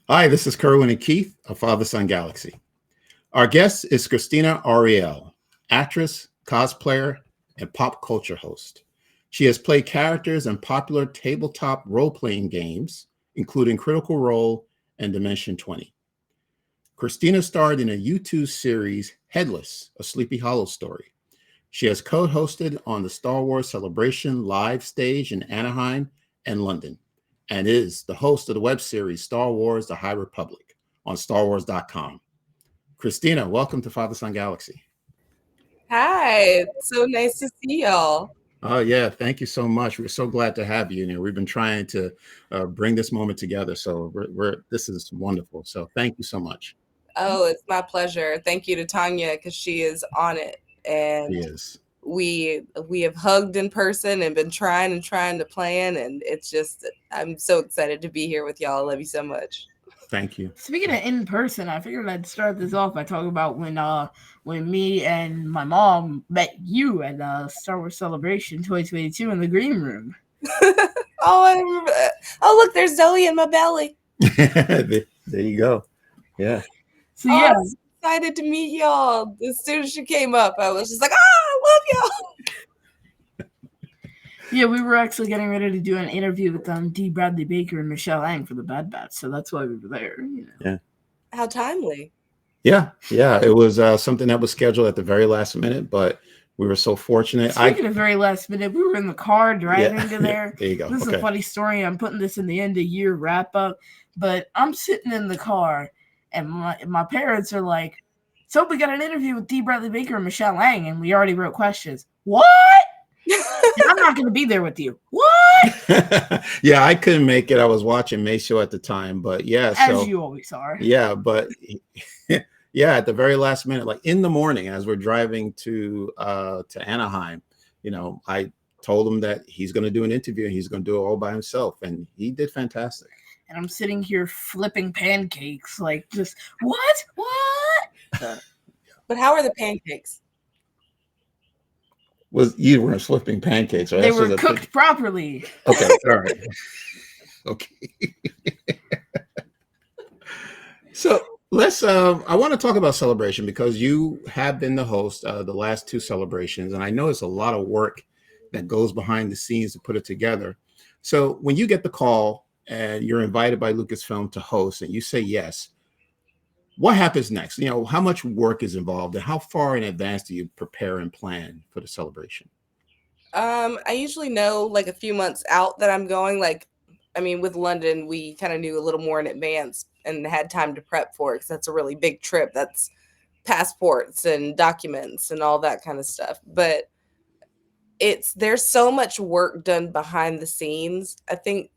Hi, this is Kerwin and Keith of Father Son Galaxy. Our guest is Krystina Arielle, actress, cosplayer, and pop culture host. She has played characters in popular tabletop role playing games, including Critical Role and Dimension 20. Krystina starred in a YouTube series, Headless, a Sleepy Hollow story. She has co hosted on the Star Wars Celebration live stage in Anaheim and London, and is the host of the web series Star Wars The High Republic on StarWars.com. Krystina, welcome to Father Son Galaxy. Hi, it's so nice to see y'all. Oh, yeah. Thank you so much. We're so glad to have you. We've been trying to bring this moment together. So this is wonderful. So thank you so much. Oh, it's my pleasure. Thank you to Tanya because she is on it, and Yes. we have hugged in person and been trying to plan, and it's just I'm so excited to be here with y'all. I love you so much. Thank you. Speaking of in person, I figured I'd start this off by talking about when me and my mom met you at Star Wars Celebration 2022 in the green room. Oh, I remember that. Oh, look, there's Zoe in my belly. There you go. Yeah. So yeah, I'm so excited to meet y'all. As soon as she came up, I was just like, I love y'all. yeah, we were actually getting ready to do an interview with D. Bradley Baker and Michelle Ang for the Bad Batch, so that's why we were there. Yeah. How timely. Yeah. It was something that was scheduled at the very last minute, but we were so fortunate. Speaking of very last minute, we were in the car driving to there. There you go. This is a funny story. I'm putting this in the end of year wrap up, but I'm sitting in the car and my parents are like, so we got an interview with D. Bradley Baker and Michelle Ang, and we already wrote questions. What? I'm not going to be there with you. What? Yeah, I couldn't make it. I was watching May Show at the time, but yeah. As you always are. Yeah, but yeah, at the very last minute, like in the morning, as we're driving to Anaheim, I told him that he's going to do an interview and he's going to do it all by himself, and he did fantastic. And I'm sitting here flipping pancakes, like just what? But how are the pancakes? You weren't flipping pancakes, right? They were cooked properly. Okay, all right. Okay. So let's. I want to talk about Celebration because you have been the host of the last two celebrations, and I know it's a lot of work that goes behind the scenes to put it together. So when you get the call and you're invited by Lucasfilm to host, and you say yes, what happens next? How much work is involved, and how far in advance do you prepare and plan for the celebration? I usually know like a few months out that I'm going. With London, we kind of knew a little more in advance and had time to prep for it because that's a really big trip. That's passports and documents and all that kind of stuff. But there's so much work done behind the scenes. I think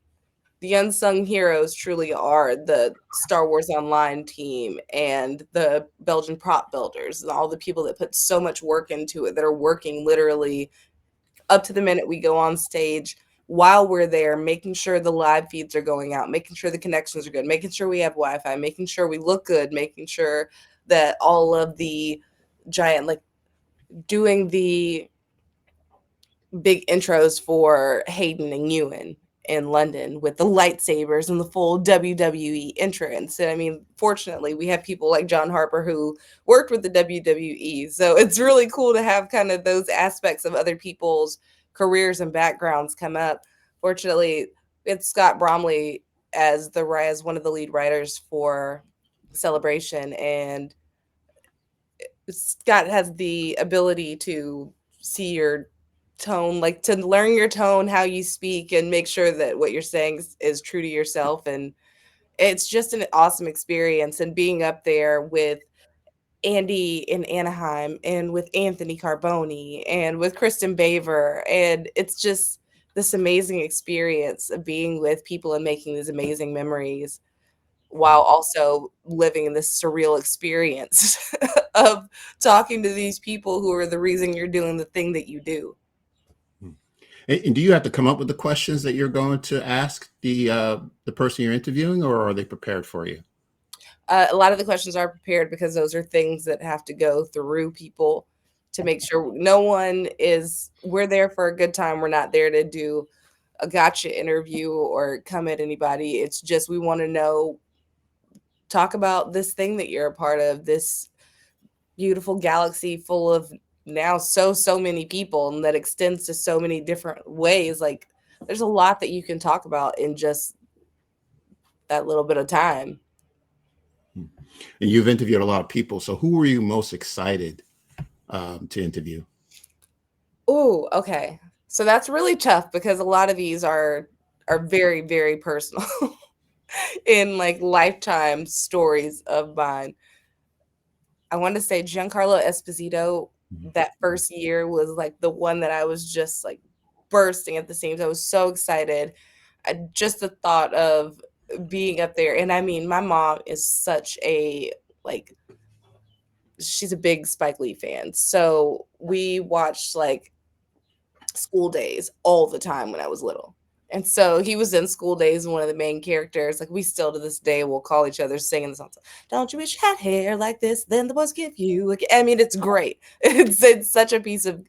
the unsung heroes truly are the Star Wars Online team and the Belgian prop builders and all the people that put so much work into it that are working literally up to the minute we go on stage while we're there, making sure the live feeds are going out, making sure the connections are good, making sure we have Wi-Fi, making sure we look good, making sure that all of the giant, doing the big intros for Hayden and Ewan in London with the lightsabers and the full WWE entrance. And fortunately, we have people like John Harper who worked with the WWE. So it's really cool to have kind of those aspects of other people's careers and backgrounds come up. Fortunately, it's Scott Bromley as one of the lead writers for Celebration, and Scott has the ability to see your tone, to learn your tone, how you speak, and make sure that what you're saying is true to yourself. And it's just an awesome experience. And being up there with Andy in Anaheim and with Anthony Carboni and with Kristen Baver, and it's just this amazing experience of being with people and making these amazing memories while also living in this surreal experience of talking to these people who are the reason you're doing the thing that you do. And do you have to come up with the questions that you're going to ask the person you're interviewing, or are they prepared for you? A lot of the questions are prepared because those are things that have to go through people to make sure we're there for a good time. We're not there to do a gotcha interview or come at anybody. It's just we want to know talk about this thing that you're a part of, this beautiful galaxy full of now so many people, and that extends to so many different ways. Like there's a lot that you can talk about in just that little bit of time. And you've interviewed a lot of people. So who were you most excited to interview? Oh, okay. So that's really tough because a lot of these are very, very personal in like lifetime stories of mine. I want to say Giancarlo Esposito, that first year was like the one that I was just like bursting at the seams. I was so excited. Just the thought of being up there. And I mean, my mom is such a like she's a big Spike Lee fan. So we watched like School Days all the time when I was little. And so he was in School Days, one of the main characters. Like we still to this day will call each other singing the song. Don't you wish you had hair like this? Then the boys give you. I mean, it's great. It's such a piece of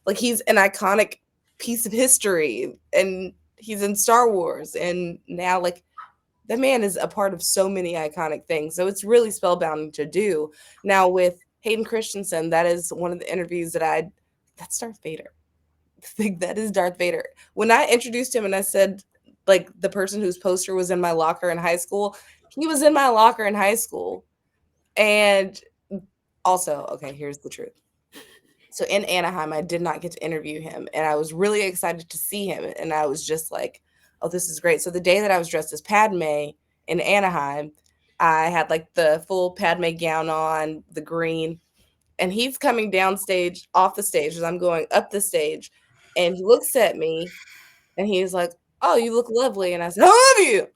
like he's an iconic piece of history, and he's in Star Wars, and now like the man is a part of so many iconic things. So it's really spellbound to do. Now with Hayden Christensen, that is one of the interviews that's Darth Vader. Think that is Darth Vader. When I introduced him and I said, like, the person whose poster was in my locker in high school, he was in my locker in high school. And also, okay, here's the truth. So in Anaheim, I did not get to interview him, and I was really excited to see him. And I was just like, oh, this is great. So the day that I was dressed as Padme in Anaheim, I had like the full Padme gown on, the green, and he's coming down stage, off the stage, as I'm going up the stage. And he looks at me and he's like, oh, you look lovely. And I said, I love you.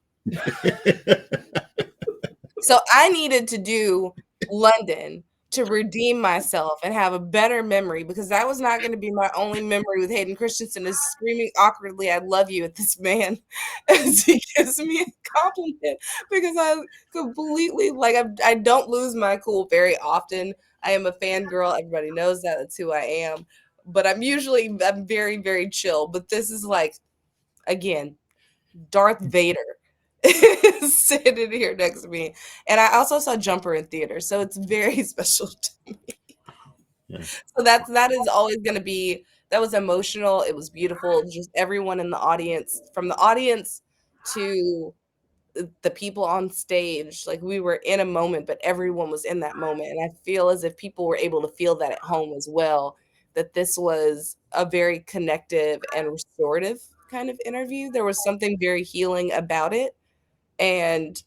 So I needed to do London to redeem myself and have a better memory, because that was not going to be my only memory with Hayden Christensen is screaming awkwardly, I love you at this man as he gives me a compliment, because I completely, like, I don't lose my cool very often. I am a fangirl. Everybody knows that. That's who I am. But I'm very, very chill. But this is like, again, Darth Vader is sitting here next to me. And I also saw Jumper in theater. So it's very special to me. Yeah. So that is always going to be, that was emotional. It was beautiful. Just everyone in the audience, from the audience to the people on stage, like we were in a moment, but everyone was in that moment. And I feel as if people were able to feel that at home as well, that this was a very connective and restorative kind of interview. There was something very healing about it. And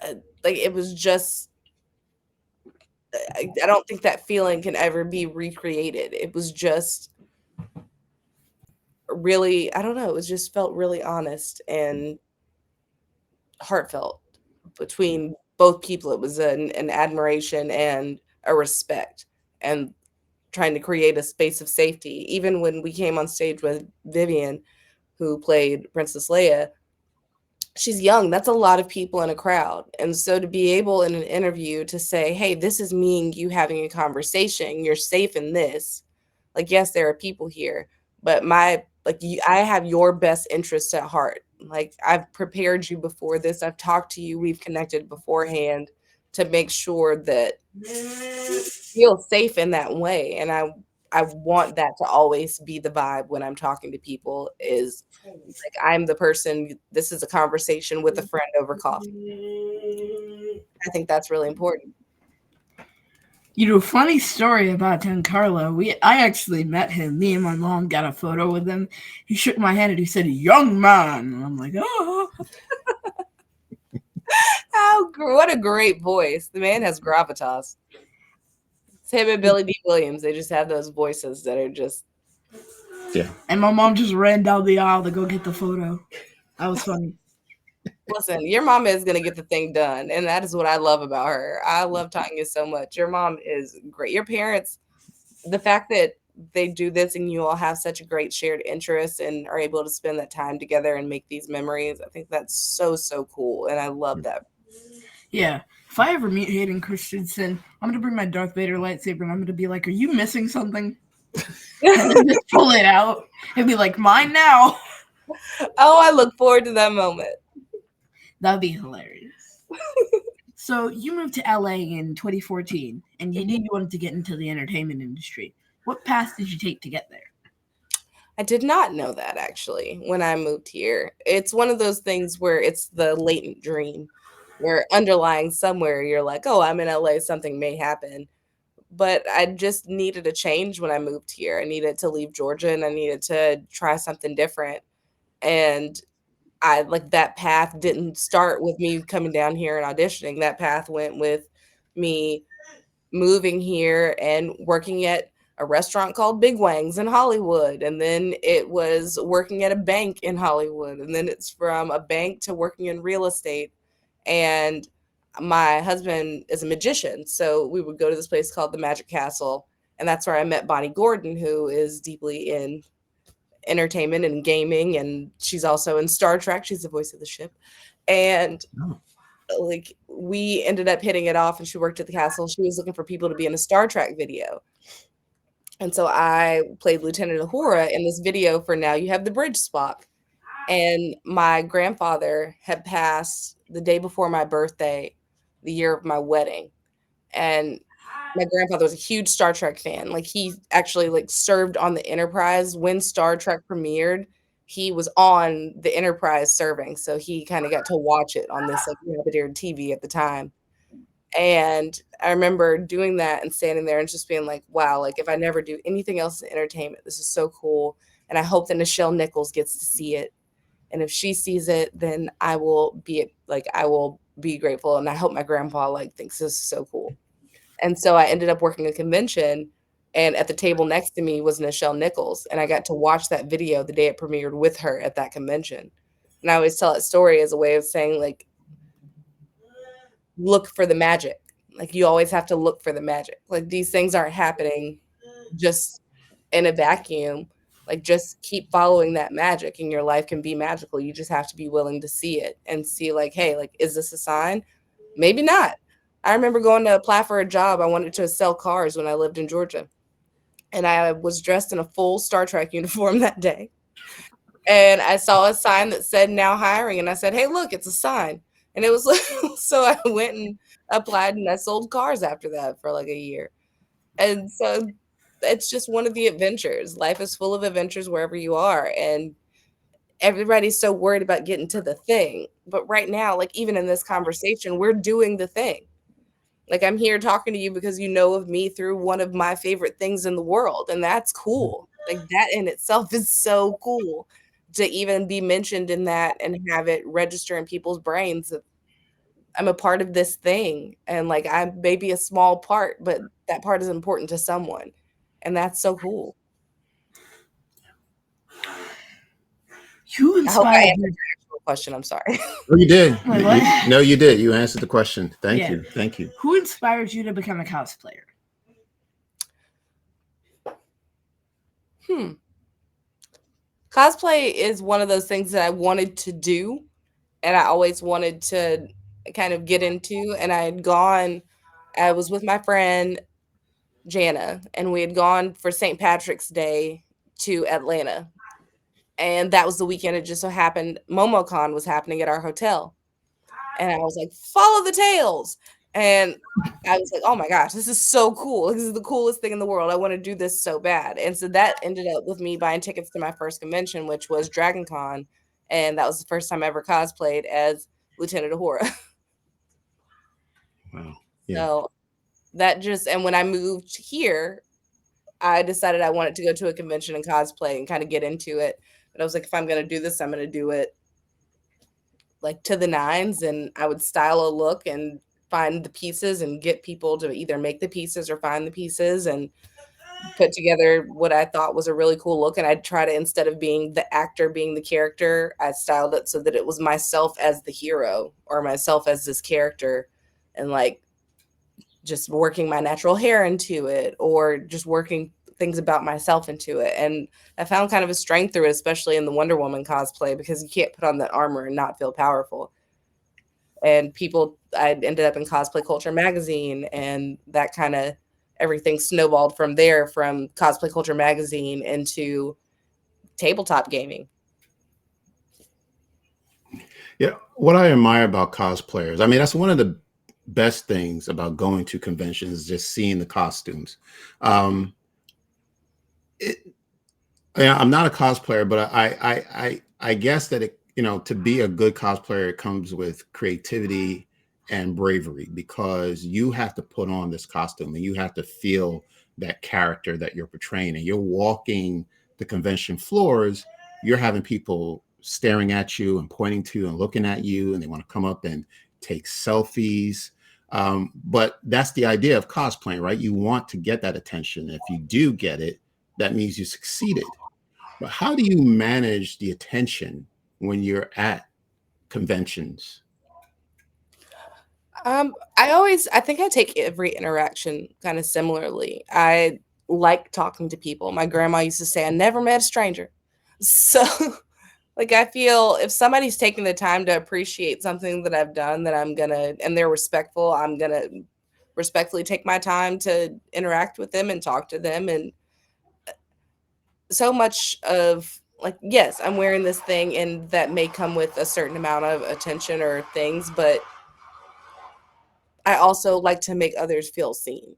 like, it was just, I don't think that feeling can ever be recreated. It was just really, I don't know, it was just felt really honest and heartfelt between both people. It was an admiration and a respect, and trying to create a space of safety. Even when we came on stage with Vivian, who played Princess Leia, she's young. That's a lot of people in a crowd. And so to be able in an interview to say, hey, this is me and you having a conversation, you're safe in this. Like, yes, there are people here, but I have your best interests at heart. Like, I've prepared you before this. I've talked to you. We've connected beforehand to make sure that you feel safe in that way. And I want that to always be the vibe when I'm talking to people, is like, I'm the person, this is a conversation with a friend over coffee. I think that's really important. You know, funny story about Giancarlo. I actually met him. Me and my mom got a photo with him. He shook my hand and he said, young man. And I'm like, oh. What a great voice. The man has gravitas. It's him and Billy D. Williams. They just have those voices that are just. Yeah. And my mom just ran down the aisle to go get the photo. That was funny. Listen, your mom is going to get the thing done. And that is what I love about her. I love Tanya so much. Your mom is great. Your parents, the fact that they do this and you all have such a great shared interest and are able to spend that time together and make these memories, I think that's so, so cool. And I love that. Yeah. If I ever meet Hayden Christensen, I'm going to bring my Darth Vader lightsaber and I'm going to be like, are you missing something? And then just pull it out and be like, mine now. Oh, I look forward to that moment. That'd be hilarious. So you moved to LA in 2014, and you knew you wanted to get into the entertainment industry. What path did you take to get there? I did not know that actually when I moved here. It's one of those things where it's the latent dream, where underlying somewhere you're like, oh, I'm in LA, something may happen. But I just needed a change when I moved here. I needed to leave Georgia and I needed to try something different. And I like that path didn't start with me coming down here and auditioning. That path went with me moving here and working at a restaurant called Big Wangs in Hollywood. And then it was working at a bank in Hollywood. And then it's from a bank to working in real estate. And my husband is a magician. So we would go to this place called the Magic Castle. And that's where I met Bonnie Gordon, who is deeply in entertainment and gaming. And she's also in Star Trek. She's the voice of the ship. And Oh. like we ended up hitting it off, and she worked at the castle. She was looking for people to be in a Star Trek video. And so I played Lieutenant Uhura in this video for Now You Have the Bridge Spock. And my grandfather had passed the day before my birthday, the year of my wedding. And my grandfather was a huge Star Trek fan. Like he actually like served on the Enterprise when Star Trek premiered. He was on the Enterprise serving, so he kind of got to watch it on this like rabbit-eared TV at the time. And I remember doing that and standing there and just being like, wow, like if I never do anything else in entertainment, this is so cool. And I hope that Nichelle Nichols gets to see it. And if she sees it, then I will be grateful. And I hope my grandpa like thinks this is so cool. And so I ended up working a convention, and at the table next to me was Nichelle Nichols, and I got to watch that video the day it premiered with her at that convention. And I always tell that story as a way of saying, like, look for the magic. Like, you always have to look for the magic. Like, these things aren't happening just in a vacuum. Like, just keep following that magic, and your life can be magical. You just have to be willing to see it and see, like, hey, like, is this a sign? Maybe not. I remember going to apply for a job. I wanted to sell cars when I lived in Georgia. And I was dressed in a full Star Trek uniform that day. And I saw a sign that said now hiring. And I said, hey, look, it's a sign. And it was so I went and applied and I sold cars after that for like a year. And so it's just one of the adventures. Life is full of adventures wherever you are. And everybody's so worried about getting to the thing. But right now, like even in this conversation, we're doing the thing. Like I'm here talking to you because you know of me through one of my favorite things in the world. And that's cool. Like that in itself is so cool to even be mentioned in that and have it register in people's brains that I'm a part of this thing. And like I may be a small part, but that part is important to someone. And that's so cool. You I hope I inspired answered me. your actual question. I'm sorry. Oh, you did. Wait, what? No, you did. You answered the question. Thank Yeah. you. Thank you. Who inspired you to become a cosplayer? Cosplay is one of those things that I wanted to do, and I always wanted to kind of get into. And I was with my friend Jana, and we had gone for St. Patrick's Day to Atlanta. And that was the weekend. It just so happened MomoCon was happening at our hotel. And I was like, follow the tails. And I was like, oh my gosh, this is so cool. This is the coolest thing in the world. I want to do this so bad. And so that ended up with me buying tickets to my first convention, which was Dragon Con. And that was the first time I ever cosplayed as Lieutenant Uhura. Wow. Yeah. So that just, and when I moved here, I decided I wanted to go to a convention and cosplay and kind of get into it. But I was like, if I'm going to do this, I'm going to do it like to the nines. And I would style a look and find the pieces and get people to either make the pieces or find the pieces and put together what I thought was a really cool look. And I'd try to, instead of being the actor, being the character, I styled it so that it was myself as the hero or myself as this character, and like just working my natural hair into it or just working things about myself into it. And I found kind of a strength through it, especially in the Wonder Woman cosplay, because you can't put on that armor and not feel powerful. And I ended up in Cosplay Culture magazine, and that kind of everything snowballed from there, from Cosplay Culture magazine into tabletop gaming. Yeah. What I admire about cosplayers, I mean, that's one of the best things about going to conventions is just seeing the costumes. Um, it, yeah, I'm not a cosplayer, but I guess that it, you know, to be a good cosplayer, it comes with creativity and bravery, because you have to put on this costume and you have to feel that character that you're portraying. And you're walking the convention floors, you're having people staring at you and pointing to you and looking at you, and they want to come up and take selfies. But that's the idea of cosplaying, right? You want to get that attention. If you do get it, that means you succeeded. But how do you manage the attention when you're at conventions? I think I take every interaction kind of similarly. I like talking to people. My grandma used to say, I never met a stranger. So, like, I feel if somebody's taking the time to appreciate something that I've done, that I'm gonna, and they're respectful, I'm gonna respectfully take my time to interact with them and talk to them. And so much of, like, yes, I'm wearing this thing, and that may come with a certain amount of attention or things, but I also like to make others feel seen.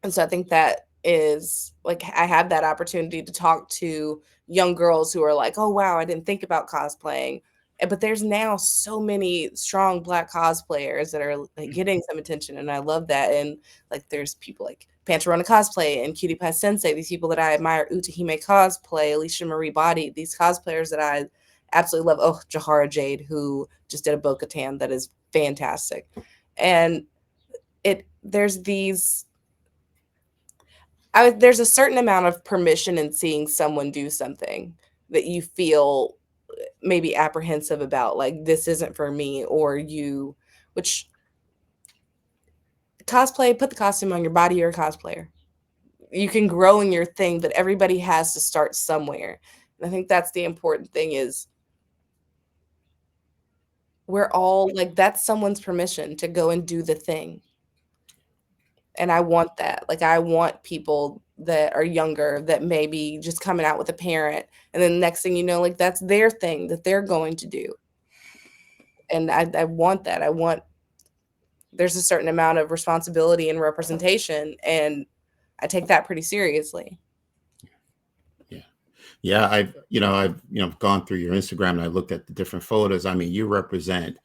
And so I think that is like I have that opportunity to talk to young girls who are like, "Oh wow, I didn't think about cosplaying." But there's now so many strong black cosplayers that are like getting some attention, and I love that. And like there's people like Pancherona Cosplay and Cutie Pie Sensei, these people that I admire, Utahime Cosplay, Alicia Marie Body, these cosplayers that I absolutely love. Oh, Jahara Jade, who just did a Bo-Katan that is fantastic. And there's these there's a certain amount of permission in seeing someone do something that you feel maybe apprehensive about, like this isn't for me, or you, which cosplay, put the costume on your body, you're a cosplayer. You can grow in your thing, but everybody has to start somewhere. And I think that's the important thing is we're all like that's someone's permission to go and do the thing. And I want that. Like, I want people that are younger that may be just coming out with a parent, and then the next thing you know, like, that's their thing that they're going to do, and I want that. I want there's a certain amount of responsibility and representation, and I take that pretty seriously. Yeah. Yeah, I've gone through your Instagram and I looked at the different photos. I mean, you represent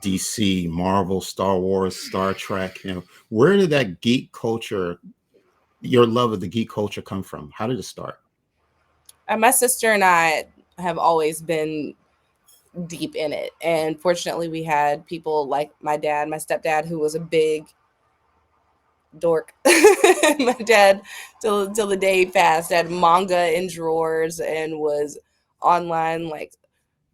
DC, Marvel, Star Wars, Star Trek. Where did that geek culture, your love of the geek culture, come from? How did it start? My sister and I have always been deep in it, and fortunately, we had people like my dad, my stepdad, who was a big dork. My dad, till the day he passed, had manga in drawers and was online, like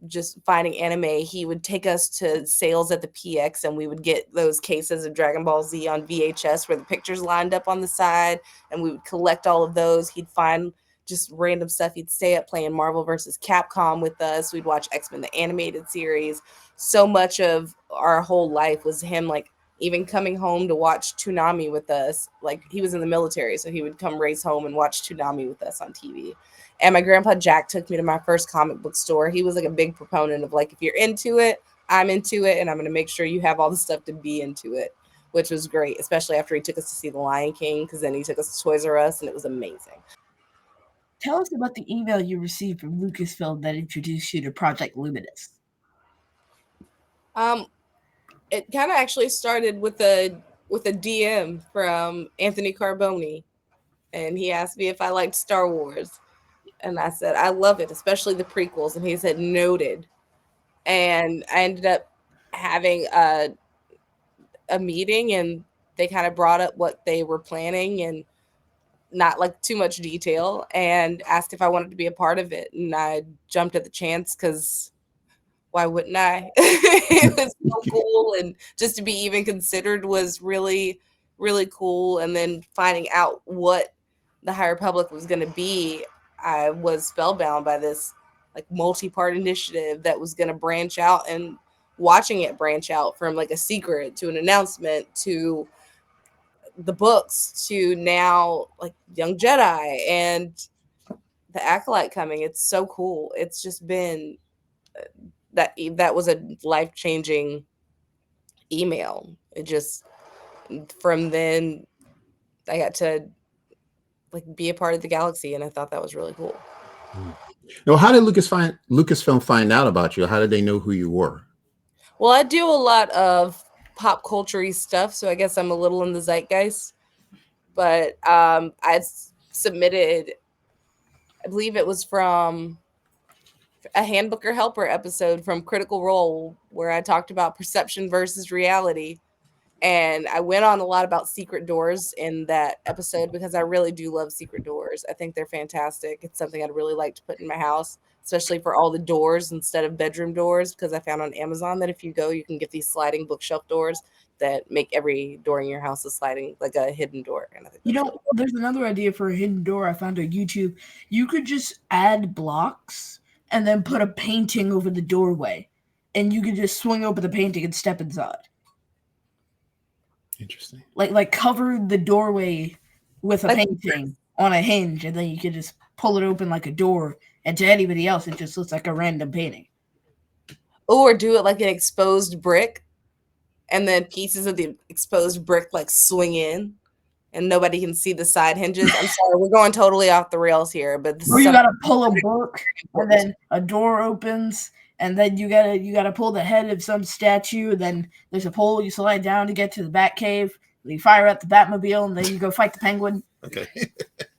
just finding anime. He would take us to sales at the PX, and we would get those cases of Dragon Ball Z on VHS where the pictures lined up on the side, and we would collect all of those. He'd find just random stuff. He'd stay up playing Marvel versus Capcom with us. We'd watch X-Men the animated series. So much of our whole life was him, like, even coming home to watch Toonami with us. Like, he was in the military, so he would come race home and watch Toonami with us on TV. And my grandpa Jack took me to my first comic book store. He was like a big proponent of, like, if you're into it, I'm into it, and I'm going to make sure you have all the stuff to be into it, which was great, especially after he took us to see The Lion King, because then he took us to Toys R Us, and it was amazing. Tell us about the email you received from Lucasfilm that introduced you to Project Luminous. It kind of actually started with a DM from Anthony Carboni, and he asked me if I liked Star Wars, and I said I love it, especially the prequels, and he said noted. And I ended up having a meeting, and they kind of brought up what they were planning and not like too much detail, and asked if I wanted to be a part of it, and I jumped at the chance because why wouldn't I? It was so cool, and just to be even considered was really, really cool. And then finding out what the High Republic was going to be, I was spellbound by this like multi-part initiative that was going to branch out, and watching it branch out from like a secret to an announcement to the books to now like Young Jedi and the Acolyte coming. It's so cool. It's just been that was a life-changing email. It just from then I got to like be a part of the galaxy, and I thought that was really cool. Now, how did Lucasfilm find out about you? How did they know who you were? Well, I do a lot of pop culture-y stuff, so I guess I'm a little in the zeitgeist. But I submitted, I believe it was from a Handbooker Helper episode from Critical Role where I talked about perception versus reality. And I went on a lot about secret doors in that episode because I really do love secret doors. I think they're fantastic. It's something I'd really like to put in my house, especially for all the doors instead of bedroom doors, because I found on Amazon that if you go, you can get these sliding bookshelf doors that make every door in your house a sliding, like a hidden door. And I think that's really cool. There's another idea for a hidden door I found on YouTube. You could just add blocks and then put a painting over the doorway, and you could just swing open the painting and step inside. Interesting. Like cover the doorway with a painting on a hinge, and then you could just pull it open like a door, and to anybody else it just looks like a random painting. Or do it like an exposed brick, and then pieces of the exposed brick like swing in and nobody can see the side hinges. I'm sorry, we're going totally off the rails here, but this you gotta pull a book and then a door opens, and then you gotta pull the head of some statue, then there's a pole you slide down to get to the Bat Cave. You fire up the Batmobile, and then you go fight the Penguin. Okay.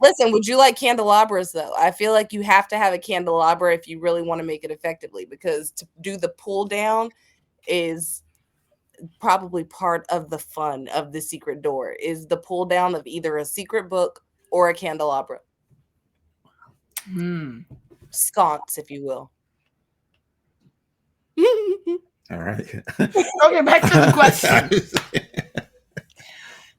Listen, would you like candelabras though? I feel like you have to have a candelabra if you really want to make it effectively, because to do the pull down is probably part of the fun of the secret door, is the pull down of either a secret book or a candelabra. Sconce, if you will. All right. Okay, back to the question.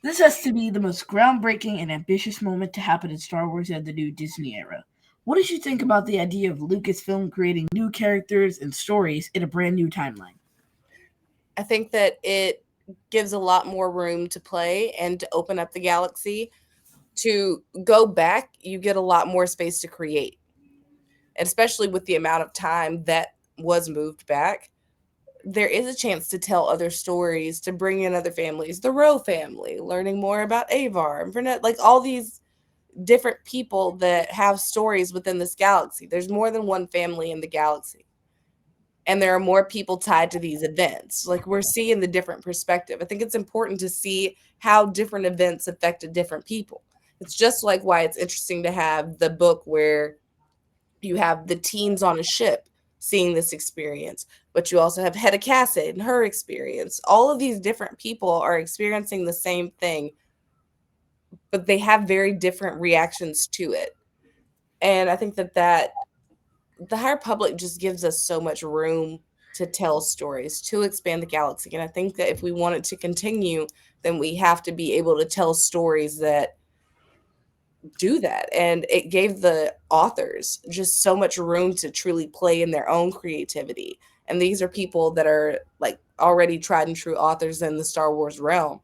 This has to be the most groundbreaking and ambitious moment to happen in Star Wars and the new Disney era. What did you think about the idea of Lucasfilm creating new characters and stories in a brand new timeline? I think that it gives a lot more room to play and to open up the galaxy. To go back, you get a lot more space to create. And especially with the amount of time that was moved back, there is a chance to tell other stories, to bring in other families, the Roe family, learning more about Avar and Burnett, like all these different people that have stories within this galaxy. There's more than one family in the galaxy. And there are more people tied to these events. Like, we're seeing the different perspective. I think it's important to see how different events affected different people. It's just like why it's interesting to have the book where you have the teens on a ship seeing this experience, but you also have Hedda Cassett and her experience. All of these different people are experiencing the same thing, but they have very different reactions to it. And I think that the High Republic just gives us so much room to tell stories, to expand the galaxy. And I think that if we want it to continue, then we have to be able to tell stories that do that. And it gave the authors just so much room to truly play in their own creativity. And these are people that are like already tried and true authors in the Star Wars realm,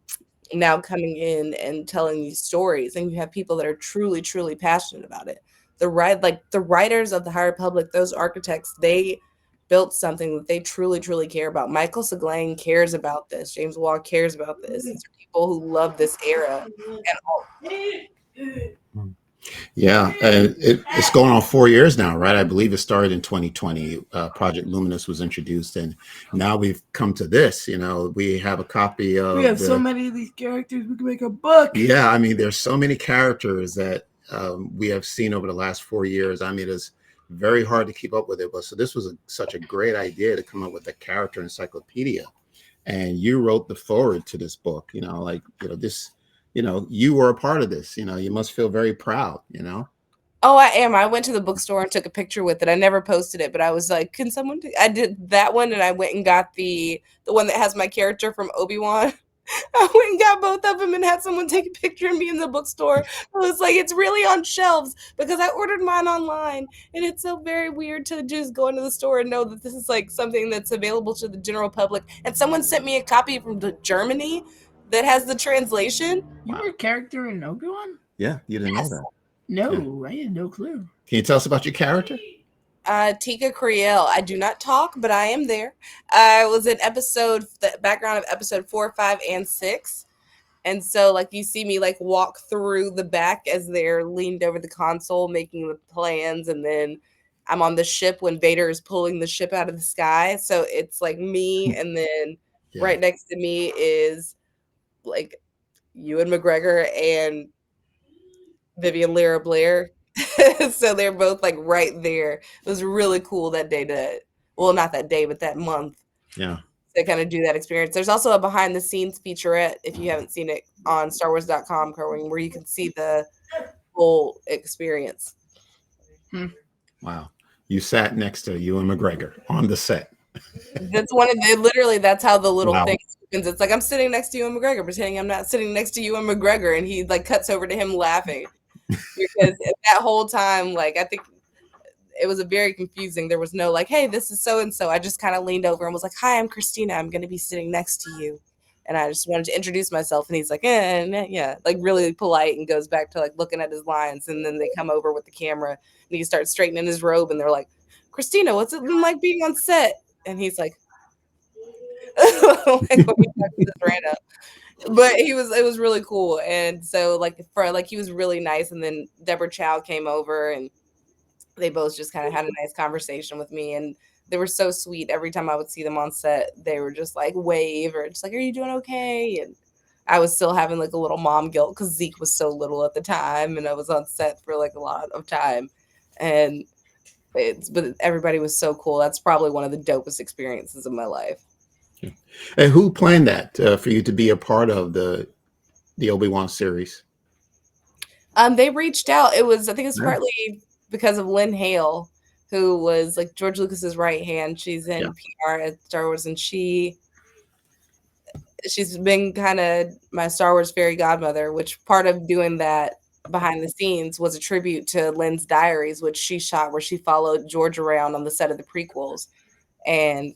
now coming in and telling these stories. And you have people that are truly, truly passionate about it. The writers of the High Republic, those architects, they built something that they truly, truly care about. Michael Seglain cares about this. James Waugh cares about this. These are people who love this era. Yeah, it's going on 4 years now, right? I believe it started in 2020. Project Luminous was introduced, and now we've come to this. You know, we have a copy of. We have so many of these characters. We can make a book. Yeah, I mean, there's so many characters that we have seen over the last 4 years. I mean, it's very hard to keep up with it. But so this was such a great idea to come up with a character encyclopedia, and you wrote the foreword to this book. You know, like this. You were a part of this. You must feel very proud. Oh, I am. I went to the bookstore and took a picture with it. I never posted it, but I was like, can someone I did that one, and I went and got the one that has my character from Obi-Wan. I went and got both of them and had someone take a picture of me in the bookstore. I was like, it's really on shelves because I ordered mine online, and it's so very weird to just go into the store and know that this is like something that's available to the general public. And someone sent me a copy from Germany that has the translation. You were a character in Obi-Wan? Yeah, you didn't know that. No, I had no clue. Can you tell us about your character? Tika Kriel. I do not talk, but I am there. I was in the background of episode 4, 5, and 6. And so, like, you see me, like, walk through the back as they're leaned over the console making the plans. And then I'm on the ship when Vader is pulling the ship out of the sky. So it's, like, me. And then Yeah. right next to me is, like, Ewan McGregor and Vivian Lyra Blair. So they're both, like, right there. It was really cool that day well, not that day, but that month Yeah. to kind of do that experience. There's also a behind the scenes featurette, if you haven't seen it, on StarWars.com, Kerwin, where you can see the whole experience. Wow. You sat next to Ewan McGregor on the set. That's literally, that's how the little Wow. thing happens. It's like, I'm sitting next to Ewan McGregor, pretending I'm not sitting next to Ewan McGregor, and he, like, cuts over to him laughing. Because that whole time, like, I think it was a very confusing. There was no, like, hey, this is so and so. I just kind of leaned over and was like, hi, I'm Krystina. I'm going to be sitting next to you. And I just wanted to introduce myself. And he's like, yeah, like, really polite, and goes back to, like, looking at his lines. And then they come over with the camera and he starts straightening his robe. And they're like, Krystina, what's it been like being on set? And he's like, like, what are you talking this random? But it was really cool. And so, like, he was really nice. And then Deborah Chow came over, and they both just kind of had a nice conversation with me, and they were so sweet. Every time I would see them on set, they were just like, wave, or just like, are you doing okay? And I was still having, like, a little mom guilt because Zeke was so little at the time, and I was on set for, like, a lot of time. And but everybody was so cool. That's probably one of the dopest experiences of my life. And who planned that for you to be a part of the Obi-Wan series? They reached out. I think it's Yeah. partly because of Lynn Hale, who was, like, George Lucas's right hand. She's in PR at Star Wars, and she's been kind of my Star Wars fairy godmother, which part of doing that behind the scenes was a tribute to Lynn's diaries, which she shot, where she followed George around on the set of the prequels and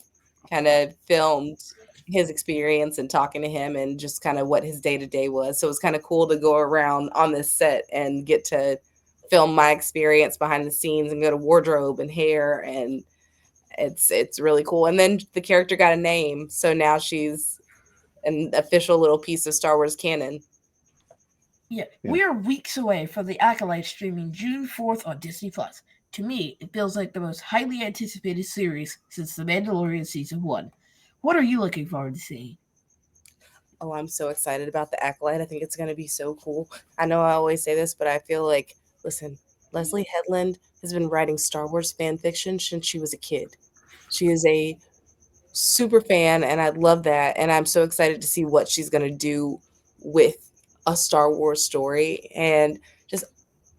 kind of filmed his experience and talking to him and just kind of what his day-to-day was. So it was kind of cool to go around on this set and get to film my experience behind the scenes and go to wardrobe and hair, and it's really cool. And then the character got a name, so now she's an official little piece of Star Wars canon. Yeah, we are weeks away from the Acolyte streaming June 4th on Disney+. To me, it feels like the most highly anticipated series since The Mandalorian Season 1. What are you looking forward to seeing? Oh, I'm so excited about the Acolyte. I think it's going to be so cool. I know I always say this, but I feel like, listen, Leslie Headland has been writing Star Wars fan fiction since she was a kid. She is a super fan, and I love that. And I'm so excited to see what she's going to do with a Star Wars story. And just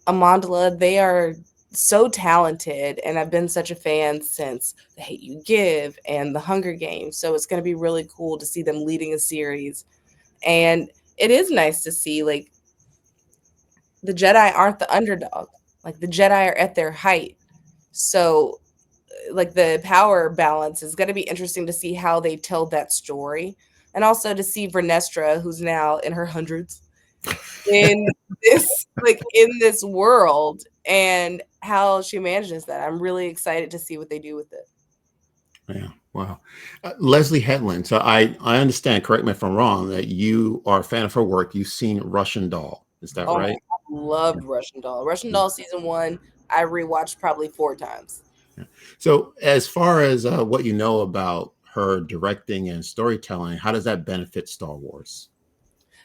Amandla, they are so talented, and I've been such a fan since The Hate You Give and The Hunger Games. So it's going to be really cool to see them leading a series. And it is nice to see, like, the Jedi aren't the underdog. Like, the Jedi are at their height. So, like, the power balance is going to be interesting to see how they tell that story. And also to see Vernestra, who's now in her hundreds, in this world, and how she manages that. I'm really excited to see what they do with it. Yeah. Wow. Leslie Headland. So I understand, correct me if I'm wrong, that you are a fan of her work. You've seen Russian Doll. Is that Oh, right? I loved Russian Doll. Russian Doll season 1, I rewatched probably 4 times. Yeah. So as far as what you know about her directing and storytelling, how does that benefit Star Wars?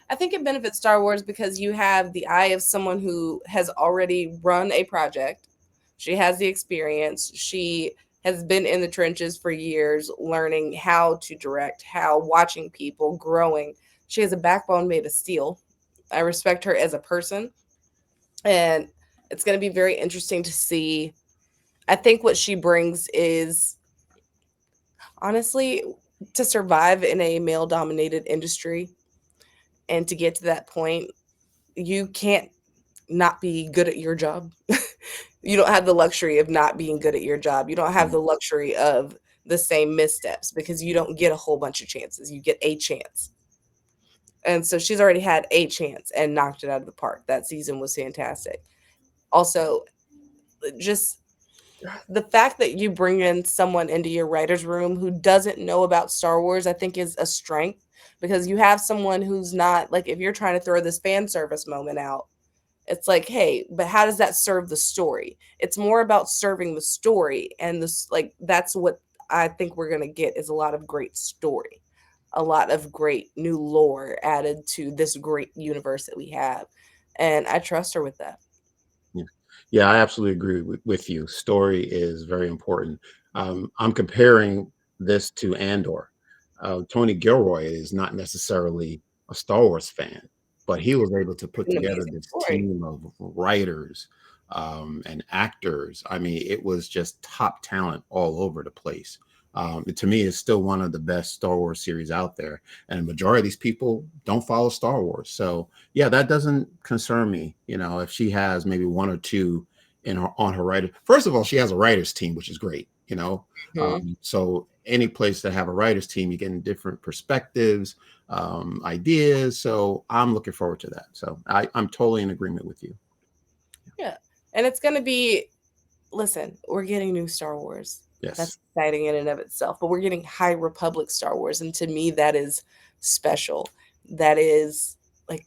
I think it benefits Star Wars because you have the eye of someone who has already run a project. She has the experience. She has been in the trenches for years, learning how to direct, how watching people, growing. She has a backbone made of steel. I respect her as a person. And it's going to be very interesting to see. I think what she brings is, honestly, to survive in a male dominated industry and to get to that point, you can't not be good at your job. You don't have the luxury of not being good at your job. You don't have the luxury of the same missteps, because you don't get a whole bunch of chances. You get a chance. And so she's already had a chance and knocked it out of the park. That season was fantastic. Also, just the fact that you bring in someone into your writer's room who doesn't know about Star Wars, I think is a strength because you have someone who's not like if you're trying to throw this fan service moment out, it's like, hey, but how does that serve the story? It's more about serving the story and this like that's what I think we're gonna get is a lot of great story, a lot of great new lore added to this great universe that we have. And I trust her with that. Yeah, yeah, I absolutely agree with you. Story is very important. I'm comparing this to Andor. Tony Gilroy is not necessarily a Star Wars fan, but he was able to put An together amazing this story. team of writers and actors. I mean, it was just top talent all over the place. To me, it's still one of the best Star Wars series out there, and the majority of these people don't follow Star Wars. So yeah, that doesn't concern me. You know, if she has maybe one or two in her on her writer. First of all, she has a writers team, which is great. You know, Mhm. so any place that have a writers team, you get different perspectives, ideas. So I'm looking forward to that. So I'm totally in agreement with you. Yeah. And it's going to be, listen, we're getting new Star Wars. Yes. That's exciting in and of itself, but we're getting High Republic Star Wars. And to me, that is special. That is like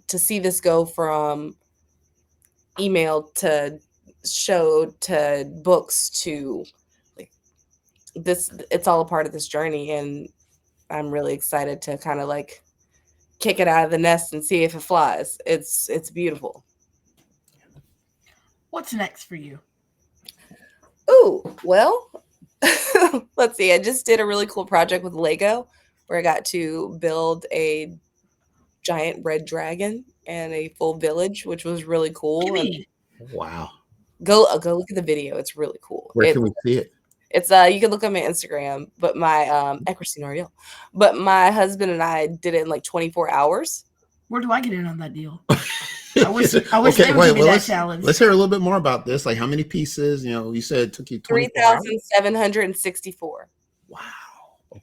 to see this go from email to show to books to like this, it's all a part of this journey. And I'm really excited to kind of like kick it out of the nest and see if it flies. It's beautiful. What's next for you? Ooh, well, let's see. I just did a really cool project with Lego where I got to build a giant red dragon and a full village, which was really cool. And Gimme. Wow. go look at the video. It's really cool. Where can we see it? It's you can look on my Instagram, but my at Krystina Arielle. But my husband and I did it in like 24 hours. Where do I get in on that deal? I wish Okay, they would wait. give me Well, that let's challenge. hear a little bit more about this. Like, how many pieces? You know, you said it took you 24 hours. 3,764. Wow.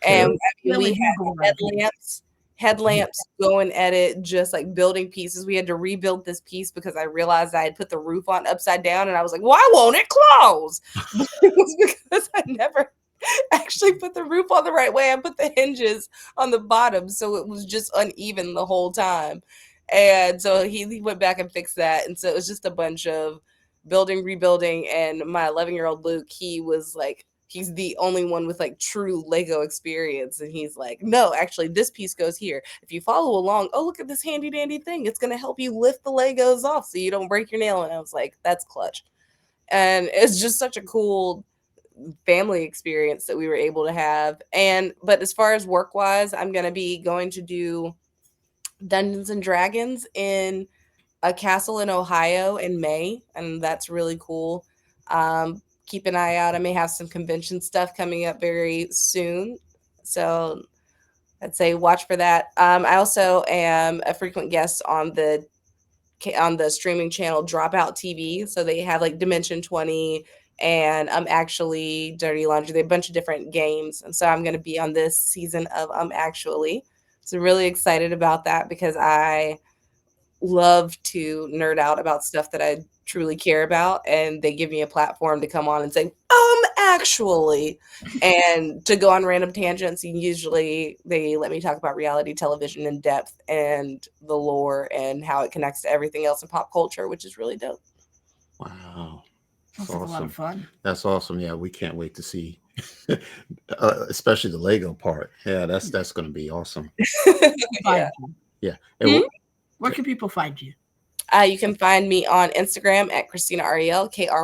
And Okay. I mean, we Really had Google that piece. headlamps going at it, just like building pieces. We had to rebuild this piece because I realized I had put the roof on upside down, and I was like, "Why won't it close?" But it was because I never actually put the roof on the right way. I put the hinges on the bottom, so it was just uneven the whole time. And so he went back and fixed that, and so it was just a bunch of building, rebuilding. And my 11-year-old Luke, he was like he's the only one with like true Lego experience. And he's like, no, actually, this piece goes here. If you follow along, oh, look at this handy dandy thing. It's going to help you lift the Legos off so you don't break your nail. And I was like, that's clutch. And it's just such a cool family experience that we were able to have. But as far as work wise, I'm going to be going to do Dungeons and Dragons in a castle in Ohio in May, and that's really cool. Keep an eye out. I may have some convention stuff coming up very soon. So I'd say watch for that. I also am a frequent guest on the streaming channel Dropout TV. So they have like Dimension 20 and actually Dirty Laundry. They have a bunch of different games. And so I'm going to be on this season of actually. So really excited about that because I love to nerd out about stuff that I truly care about, and they give me a platform to come on and say, actually, and to go on random tangents. And usually they let me talk about reality television in depth and the lore and how it connects to everything else in pop culture, which is really dope. Wow. Sounds That's like a lot awesome. of fun. That's awesome. Yeah, we can't wait to see, especially the Lego part. Yeah, that's going to be awesome. Yeah. Yeah. Hmm? Where can people find you? You can find me on Instagram at Krystina Arielle, Krystina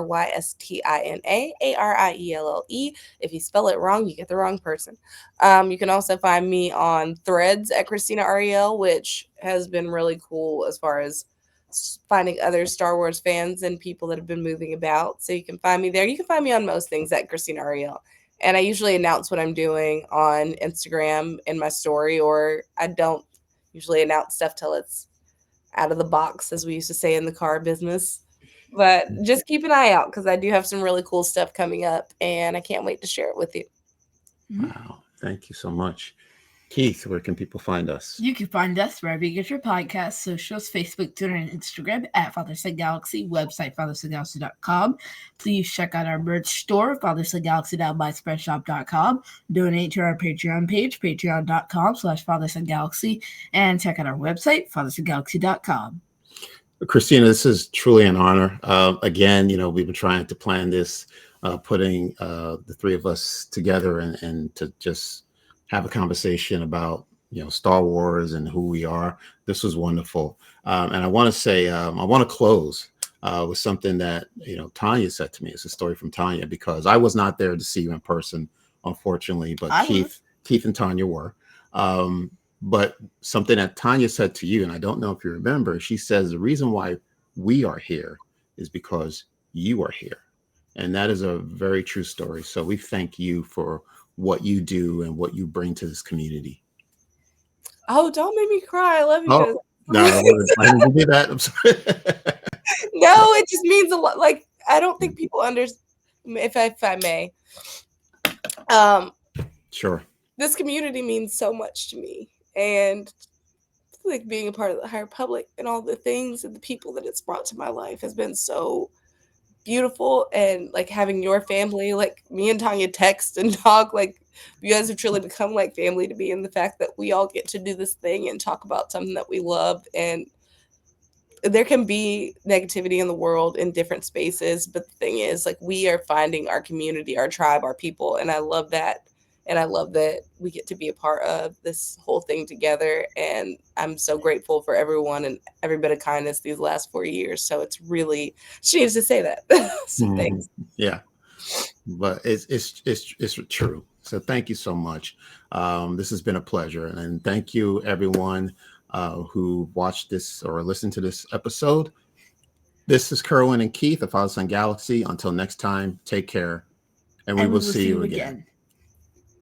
Arielle. If you spell it wrong, you get the wrong person. You can also find me on Threads at Krystina Arielle, which has been really cool as far as finding other Star Wars fans and people that have been moving about. So you can find me there. You can find me on most things at Krystina Arielle. And I usually announce what I'm doing on Instagram in my story, or I don't usually announce stuff till it's out of the box, as we used to say in the car business. But just keep an eye out because I do have some really cool stuff coming up, and I can't wait to share it with you. Mhm. Wow. Thank you so much. Keith, where can people find us? You can find us wherever you get your podcasts, socials, Facebook, Twitter, and Instagram at Father Son Galaxy, website fathersongalaxy.com. Please check out our merch store, fathersongalaxy.myspreadshop.com. Donate to our Patreon page, patreon.com/fathersongalaxy, and check out our website, fathersongalaxy.com. Krystina, this is truly an honor. Again, we've been trying to plan this, putting the three of us together and to just have a conversation about, Star Wars and who we are. This was wonderful. And I want to say, I want to close with something that, Tanya said to me. It's a story from Tanya, because I was not there to see you in person, unfortunately, but Keith and Tanya were. But something that Tanya said to you, and I don't know if you remember, she says the reason why we are here is because you are here. And that is a very true story. So we thank you for what you do and what you bring to this community. Oh, don't make me cry. I love you guys. No, I didn't do that. I'm sorry. No, it just means a lot. Like, I don't think people understand, if I may. Sure. This community means so much to me. And like being a part of the High Republic and all the things and the people that it's brought to my life has been so beautiful. And like having your family, like me and Tanya text and talk, like you guys have truly become like family to me. And the fact that we all get to do this thing and talk about something that we love. And there can be negativity in the world in different spaces, but the thing is, like, we are finding our community, our tribe, our people, and I love that. And I love that we get to be a part of this whole thing together. And I'm so grateful for everyone and every bit of kindness these last 4 years. So it's really, she needs to say that. So thanks. Yeah, but it's true. So thank you so much. This has been a pleasure, and thank you everyone who watched this or listened to this episode. This is Kerwin and Keith of Father Son Galaxy. Until next time, take care, and we will see you again.